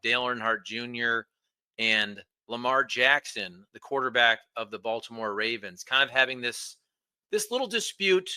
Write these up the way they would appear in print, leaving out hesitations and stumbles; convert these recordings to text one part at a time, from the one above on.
Dale Earnhardt Jr. and Lamar Jackson, the quarterback of the Baltimore Ravens, kind of having this little dispute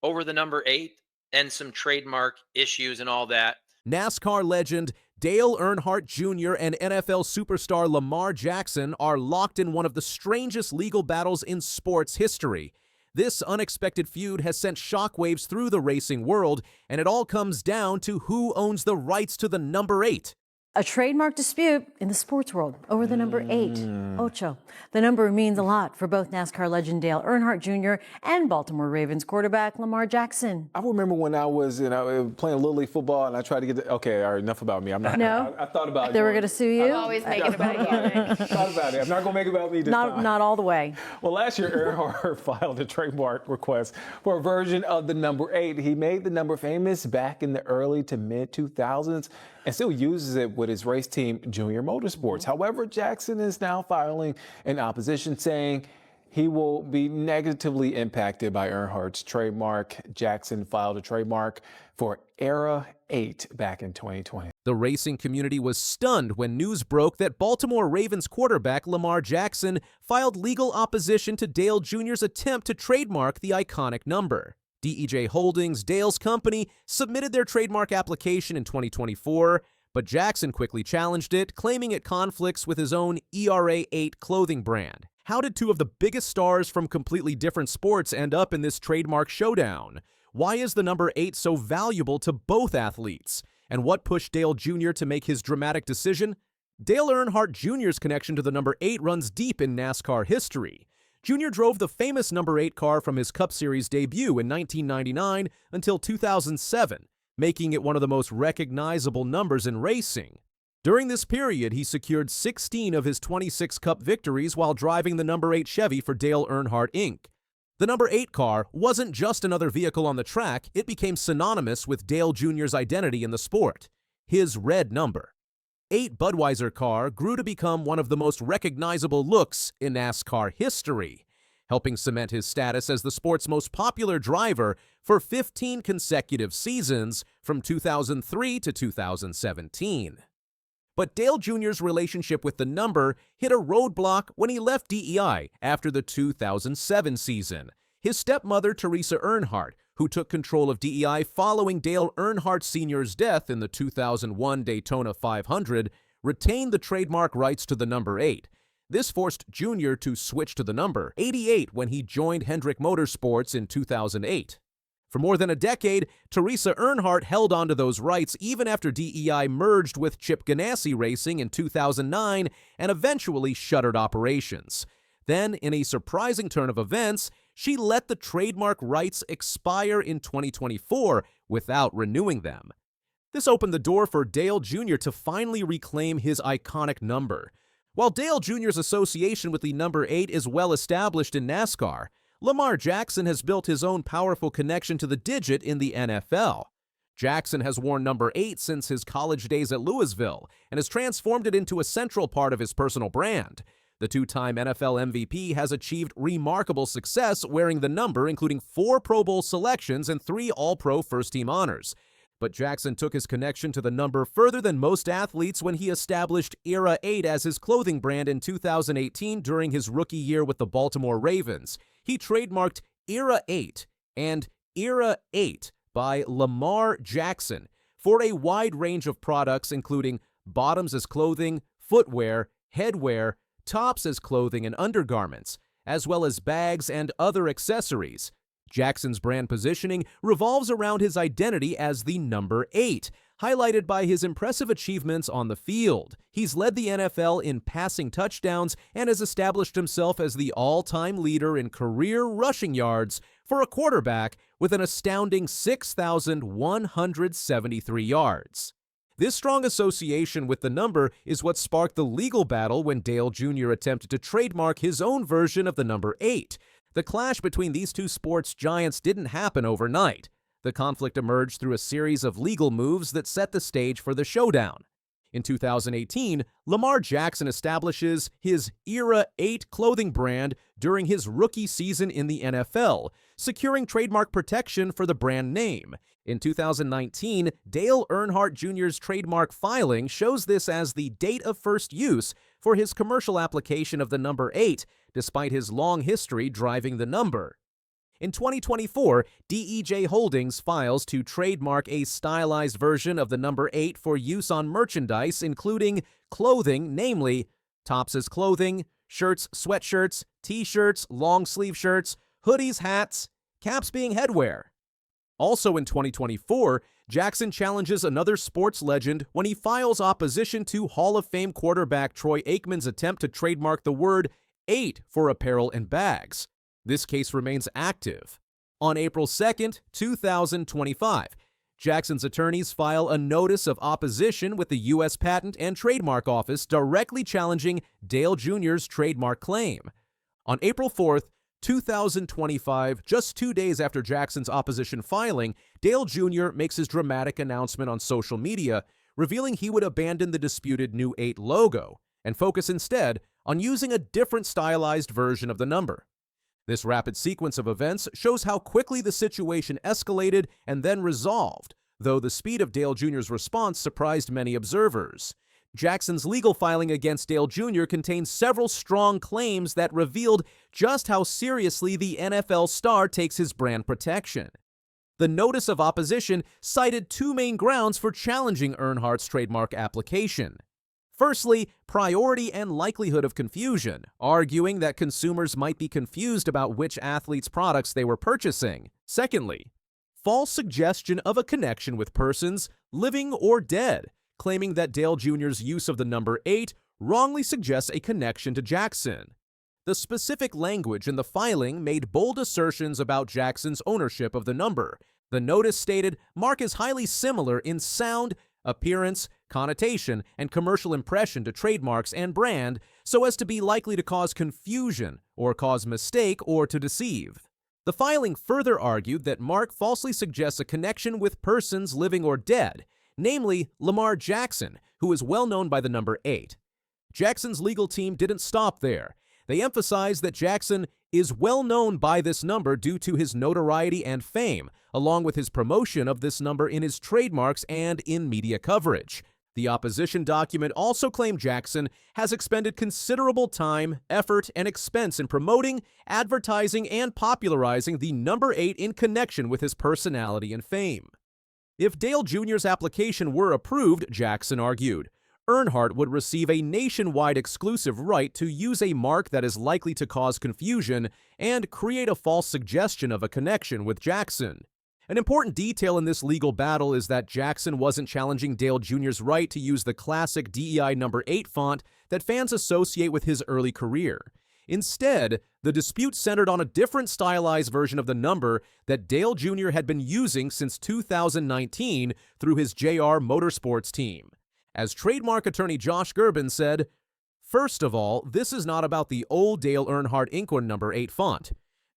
over the number 8 and some trademark issues and all that. NASCAR legend Dale Earnhardt Jr. and NFL superstar Lamar Jackson are locked in one of the strangest legal battles in sports history. This unexpected feud has sent shockwaves through the racing world, and it all comes down to who owns the rights to the number 8. A trademark dispute in the sports world over the number 8, Ocho. The number means a lot for both NASCAR legend Dale Earnhardt Jr. and Baltimore Ravens quarterback Lamar Jackson. I remember when I was playing Little League football and I tried to get okay, all right, enough about me. I'm not. No? I thought about it. They were going to sue you? I'm always making it about you. Thought about it. I'm not going to make it about me this time. Not all the way. Well, last year, Earnhardt filed a trademark request for a version of the number 8. He made the number famous back in the early to mid 2000s and still uses it with his race team, Junior Motorsports. However, Jackson is now filing an opposition saying he will be negatively impacted by Earnhardt's trademark. Jackson filed a trademark for Era 8 back in 2020. The racing community was stunned when news broke that Baltimore Ravens quarterback Lamar Jackson filed legal opposition to Dale Jr.'s attempt to trademark the iconic number. DEJ Holdings, Dale's company, submitted their trademark application in 2024, but Jackson quickly challenged it, claiming it conflicts with his own ERA 8 clothing brand. How did two of the biggest stars from completely different sports end up in this trademark showdown? Why is the number 8 so valuable to both athletes? And what pushed Dale Jr. to make his dramatic decision? Dale Earnhardt Jr.'s connection to the number 8 runs deep in NASCAR history. Jr. drove the famous number 8 car from his Cup Series debut in 1999 until 2007, making it one of the most recognizable numbers in racing. During this period, he secured 16 of his 26 Cup victories while driving the number 8 Chevy for Dale Earnhardt Inc. The number 8 car wasn't just another vehicle on the track, it became synonymous with Dale Jr.'s identity in the sport, his red number. 8 Budweiser car grew to become one of the most recognizable looks in NASCAR history, helping cement his status as the sport's most popular driver for 15 consecutive seasons from 2003 to 2017. But Dale Jr.'s relationship with the number hit a roadblock when he left DEI after the 2007 season. His stepmother, Teresa Earnhardt, who took control of DEI following Dale Earnhardt Sr.'s death in the 2001 Daytona 500, retained the trademark rights to the number 8. This forced Jr. to switch to the number 88 when he joined Hendrick Motorsports in 2008. For more than a decade, Teresa Earnhardt held onto those rights even after DEI merged with Chip Ganassi Racing in 2009 and eventually shuttered operations. Then, in a surprising turn of events, she let the trademark rights expire in 2024 without renewing them. This opened the door for Dale Jr. to finally reclaim his iconic number. While Dale Jr.'s association with the number 8 is well established in NASCAR, Lamar Jackson has built his own powerful connection to the digit in the NFL. Jackson has worn number 8 since his college days at Louisville and has transformed it into a central part of his personal brand. The two-time NFL MVP has achieved remarkable success wearing the number, including 4 Pro Bowl selections and 3 All-Pro first-team honors. But Jackson took his connection to the number further than most athletes when he established Era 8 as his clothing brand in 2018 during his rookie year with the Baltimore Ravens. He trademarked Era 8 and Era 8 by Lamar Jackson for a wide range of products, including bottoms as clothing, footwear, headwear, tops as clothing and undergarments, as well as bags and other accessories. Jackson's brand positioning revolves around his identity as the number 8, highlighted by his impressive achievements on the field. He's led the NFL in passing touchdowns and has established himself as the all-time leader in career rushing yards for a quarterback with an astounding 6,173 yards. This strong association with the number is what sparked the legal battle when Dale Jr. attempted to trademark his own version of the number 8. The clash between these two sports giants didn't happen overnight. The conflict emerged through a series of legal moves that set the stage for the showdown. In 2018, Lamar Jackson establishes his Era 8 clothing brand during his rookie season in the NFL, securing trademark protection for the brand name. In 2019, Dale Earnhardt Jr.'s trademark filing shows this as the date of first use for his commercial application of the number 8, despite his long history driving the number. In 2024, DEJ Holdings files to trademark a stylized version of the number 8 for use on merchandise, including clothing, namely tops clothing, shirts, sweatshirts, t-shirts, long-sleeve shirts, hoodies, hats, caps being headwear. Also in 2024, Jackson challenges another sports legend when he files opposition to Hall of Fame quarterback Troy Aikman's attempt to trademark the word 8 for apparel and bags. This case remains active. On April 2, 2025, Jackson's attorneys file a notice of opposition with the U.S. Patent and Trademark Office directly challenging Dale Jr.'s trademark claim. On April 4, 2025, just 2 days after Jackson's opposition filing, Dale Jr. makes his dramatic announcement on social media, revealing he would abandon the disputed new 8 logo and focus instead on using a different stylized version of the number. This rapid sequence of events shows how quickly the situation escalated and then resolved, though the speed of Dale Jr.'s response surprised many observers. Jackson's legal filing against Dale Jr. contains several strong claims that revealed just how seriously the NFL star takes his brand protection. The notice of opposition cited 2 main grounds for challenging Earnhardt's trademark application. Firstly, priority and likelihood of confusion, arguing that consumers might be confused about which athlete's products they were purchasing. Secondly, false suggestion of a connection with persons, living or dead, claiming that Dale Jr.'s use of the number 8 wrongly suggests a connection to Jackson. The specific language in the filing made bold assertions about Jackson's ownership of the number. The notice stated Mark is highly similar in sound, appearance, connotation, and commercial impression to trademarks and brand, so as to be likely to cause confusion or cause mistake or to deceive. The filing further argued that Mark falsely suggests a connection with persons living or dead, namely Lamar Jackson, who is well known by the number 8. Jackson's legal team didn't stop there. They emphasized that Jackson is well known by this number due to his notoriety and fame, along with his promotion of this number in his trademarks and in media coverage. The opposition document also claimed Jackson has expended considerable time, effort, and expense in promoting, advertising, and popularizing the number 8 in connection with his personality and fame. If Dale Jr.'s application were approved, Jackson argued, Earnhardt would receive a nationwide exclusive right to use a mark that is likely to cause confusion and create a false suggestion of a connection with Jackson. An important detail in this legal battle is that Jackson wasn't challenging Dale Jr.'s right to use the classic DEI number 8 font that fans associate with his early career. Instead, the dispute centered on a different stylized version of the number that Dale Jr. had been using since 2019 through his JR Motorsports team. As trademark attorney Josh Gerben said, "First of all, this is not about the old Dale Earnhardt Inkwin number 8 font.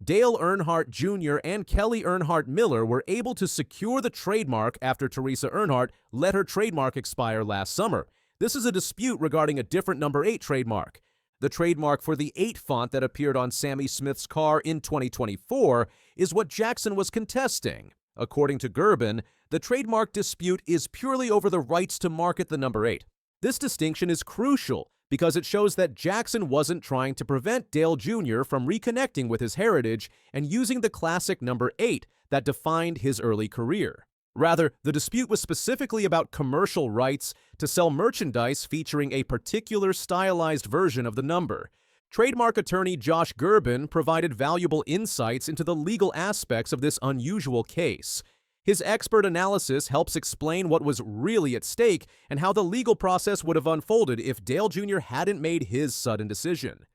Dale Earnhardt Jr. and Kelly Earnhardt Miller were able to secure the trademark after Teresa Earnhardt let her trademark expire last summer. This is a dispute regarding a different number 8 trademark. The trademark for the 8 font that appeared on Sammy Smith's car in 2024 is what Jackson was contesting. According to Gerben, the trademark dispute is purely over the rights to market the number 8. This distinction is crucial because it shows that Jackson wasn't trying to prevent Dale Jr. from reconnecting with his heritage and using the classic number 8 that defined his early career. Rather, the dispute was specifically about commercial rights to sell merchandise featuring a particular stylized version of the number. Trademark attorney Josh Gerben provided valuable insights into the legal aspects of this unusual case. His expert analysis helps explain what was really at stake and how the legal process would have unfolded if Dale Jr. hadn't made his sudden decision.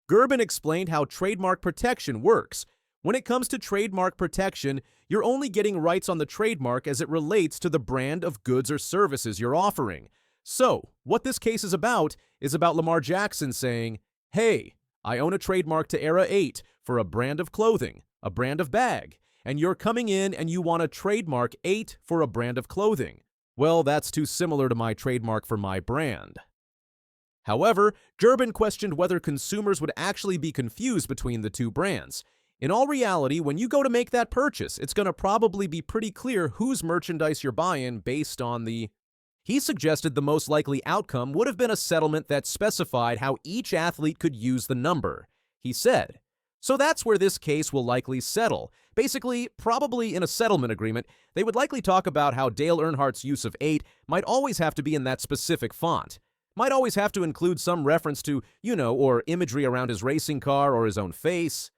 Gerben explained how trademark protection works. When it comes to trademark protection, you're only getting rights on the trademark as it relates to the brand of goods or services you're offering. So, what this case is about Lamar Jackson saying, "Hey, I own a trademark to Era 8 for a brand of clothing, a brand of bag, and you're coming in and you want a trademark 8 for a brand of clothing. Well, that's too similar to my trademark for my brand. However, Durbin questioned whether consumers would actually be confused between the two brands. In all reality, when you go to make that purchase, it's going to probably be pretty clear whose merchandise you're buying based on the... He suggested the most likely outcome would have been a settlement that specified how each athlete could use the number. He said, "So that's where this case will likely settle. Basically, probably in a settlement agreement, they would likely talk about how Dale Earnhardt's use of 8 might always have to be in that specific font. Might always have to include some reference to, or imagery around his racing car or his own face.